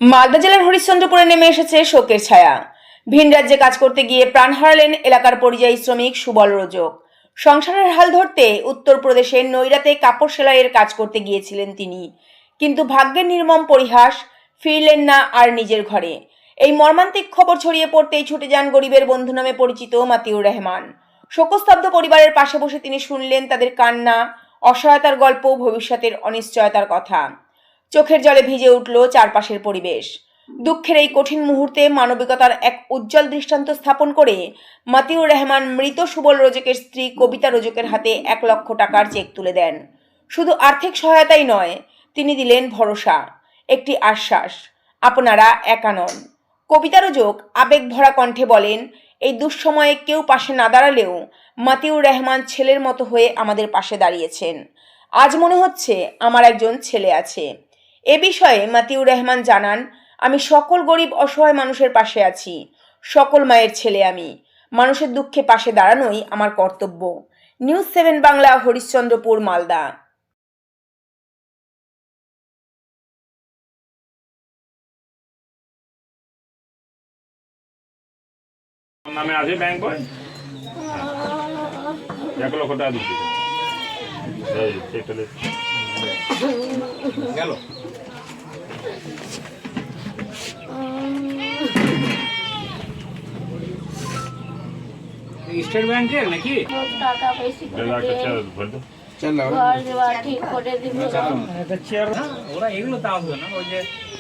মালদা জেলার হরিশ্চন্দ্রপুরে নেমে এসেছে শোকের ছায়া। ভিন রাজ্যে কাজ করতে গিয়ে প্রাণ হারালেন এলাকার পরিযায়ী শ্রমিক সুবল রোজক। সংসারের হাল ধরতে উত্তরপ্রদেশের নৈরাতে কাপড় সেলাইয়ের কাজ করতে গিয়েছিলেন তিনি, কিন্তু ভাগ্যের নির্মম পরিহাস, ফিরলেন না আর নিজের ঘরে। এই মর্মান্তিক খবর ছড়িয়ে পড়তেই ছুটে যান গরিবের বন্ধু নামে পরিচিত মাতিউর রহমান। শোকস্তব্ধ পরিবারের পাশে বসে তিনি শুনলেন তাদের কান্না, অসহায়তার গল্প, ভবিষ্যতের অনিশ্চয়তার কথা। চোখের জলে ভিজে উঠল চারপাশের পরিবেশ। দুঃখের এই কঠিন মুহূর্তে মানবিকতার এক উজ্জ্বল দৃষ্টান্ত স্থাপন করে মাতিউর রহমান মৃত সুবল রোজকের স্ত্রী কবিতা রোজকের হাতে 1,00,000 টাকার চেক তুলে দেন। শুধু আর্থিক সহায়তাই নয়, তিনি দিলেন ভরসা, একটি আশ্বাস, আপনারা একা নন। কবিতা রোজক আবেগ ভরা কণ্ঠে বলেন, এই দুঃসময়ে কেউ পাশে না দাঁড়ালেও মাতিউর রহমান ছেলের মতো হয়ে আমাদের পাশে দাঁড়িয়েছেন। আজ মনে হচ্ছে আমার একজন ছেলে আছে। এ বিষয়ে মাতিউর রহমান জানান, আমি সকল গরিব অসহায় মানুষের পাশে আছি। সকল মায়ের ছেলে আমি। মানুষের দুঃখে পাশে দাঁড়ানোই আমার কর্তব্য। নিউজ 7 বাংলা, হরিশ্চন্দ্রপুর, মালদা। নামে আছে ব্যাংক বই 1,00,000 টাকা দিচ্ছি গেল। স্টেট ব্যাংকের নাকি টাকা বেশি করে ঠিক করে দিব। ওরা এগুলো তা হবে না। ওই যে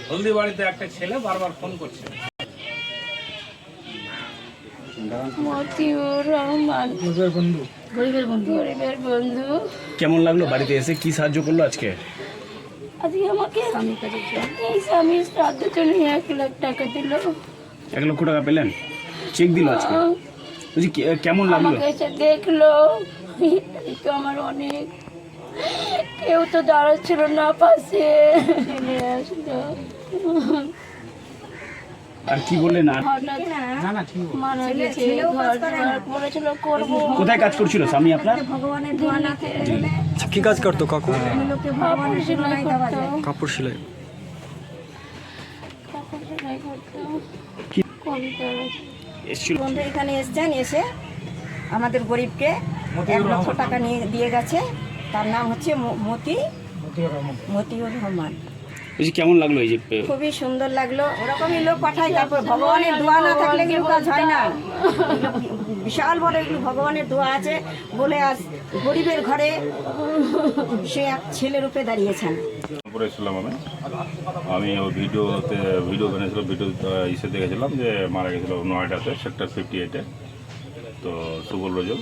হলদিবাড়িতে একটা ছেলে বারবার ফোন করছে। মতিউর রহমান, গরিবের বন্ধু। কেমন লাগলো বাড়িতে এসে? কি সাহায্য করলো আজকে? আজকে আমাকে এই স্বামী শ্রাদ্ধের জন্য 1,00,000 টাকা দিল। 1,00,000 টাকা পেলেন? চেক দিল আজকে? বলছি কেমন লাগলো? আমাকে এসে দেখলো, এই তো আমার অনেক, কেউ তো দাঁড়াচ্ছিল না পাশে, চলে আসলো। আর কি বললেন? আর মারা গেছে, ঘর দুয়ার করেছিল করবো। কোথায় কাজ করছিল স্বামী আপনার? কি কাজ করতো কাকু? কাপড় সেলাই করতো। কাপড় সেলাই। কবিতা এসেছিল? বন্ধু এখানে এসছেন, এসে আমাদের গরিবকে 1,00,000 টাকা নিয়ে দিয়ে গেছে। তার নাম হচ্ছে মতিউর রহমান। বলছি কেমন লাগলো এই যে? খুবই সুন্দর লাগলো। ওরকমই লোক পাঠায়, তারপর ভগবানের দোয়া না থাকলে কিন্তু কাজ হয় না। বিশাল বড় এগুলো ভগবানের দোয়া আছে বলে আজ গরিবের ঘরে সে এক ছেলে রূপে দাঁড়িয়েছেন। করেছিলাম আমি ওই ভিডিও বানিয়েছিলাম। ভিডিও ইসে দেখেছিলাম যে মারা গেছিল নয়ডাতে, সেক্টর 58-এ। তো সুবল রোজক,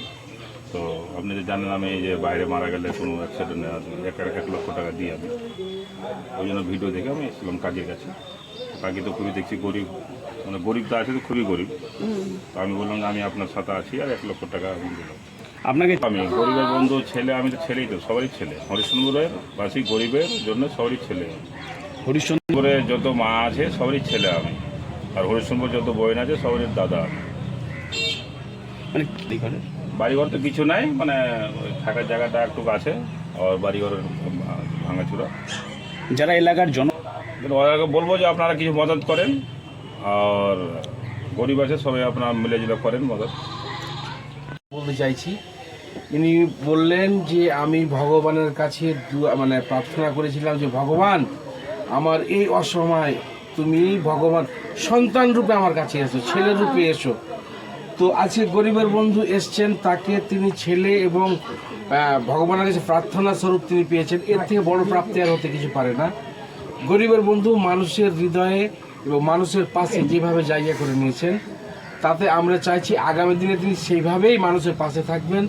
তো আপনি যে জানেন আমি এই যে বাইরে মারা গেলে কোনো অ্যাক্সিডেন্টে 1,00,000 টাকা দিই আমি। ওই জন্য ভিডিও দেখে আমি এসেছিলাম কাজের কাছে। কাকি তো খুবই দেখছি গরিব, মানে গরিব তো আছে, তো খুবই গরিব। তো আমি বললাম যে আমি আপনার সাথে আছি, আর 1,00,000 টাকা আমি দিলাম। আপনাকে আমি গরিবের বন্ধু ছেলে, আমি তো ছেলেই তো, সবারই ছেলে। হরিশ্চন্দ্রের বাসী গরিবের জন্য সবারই ছেলে। হরিশ্চন্দ্রে যত মা আছে সবারই ছেলে আমি, আর হরিশ্চন্দ্র যত বোন আছে সবারই দাদা আমি। মানে বাড়িঘর তো কিছু নাই, মানে ওই থাকার জায়গাটা একটু আছে, আর বাড়িঘরের ভাঙাচুরা। যারা এলাকার ওদেরকে বলবো যে আপনারা কিছু মদত করেন, আর গরিব আছে সবাই আপনারা মিলেজুলে করেন মদত। বলতে চাইছি, ইনি বললেন যে আমি ভগবানের কাছে মানে প্রার্থনা করেছিলাম যে ভগবান আমার এই অসময় তুমি ভগবান সন্তান রূপে আমার কাছে এসো, ছেলে রূপে এসো। তো আজকে গরিবের বন্ধু এসছেন, তাকে তিনি ছেলে এবং ভগবানের কাছে প্রার্থনা স্বরূপ তিনি পেয়েছেন। এর থেকে বড় প্রাপ্তি আর হতে কিছু পারে না। গরিবের বন্ধু মানুষের হৃদয়ে এবং মানুষের পাশে যেভাবে জায়গা করে নিয়েছেন, তাতে আমরা চাইছি আগামী দিনে তিনি সেইভাবেই মানুষের পাশে থাকবেন।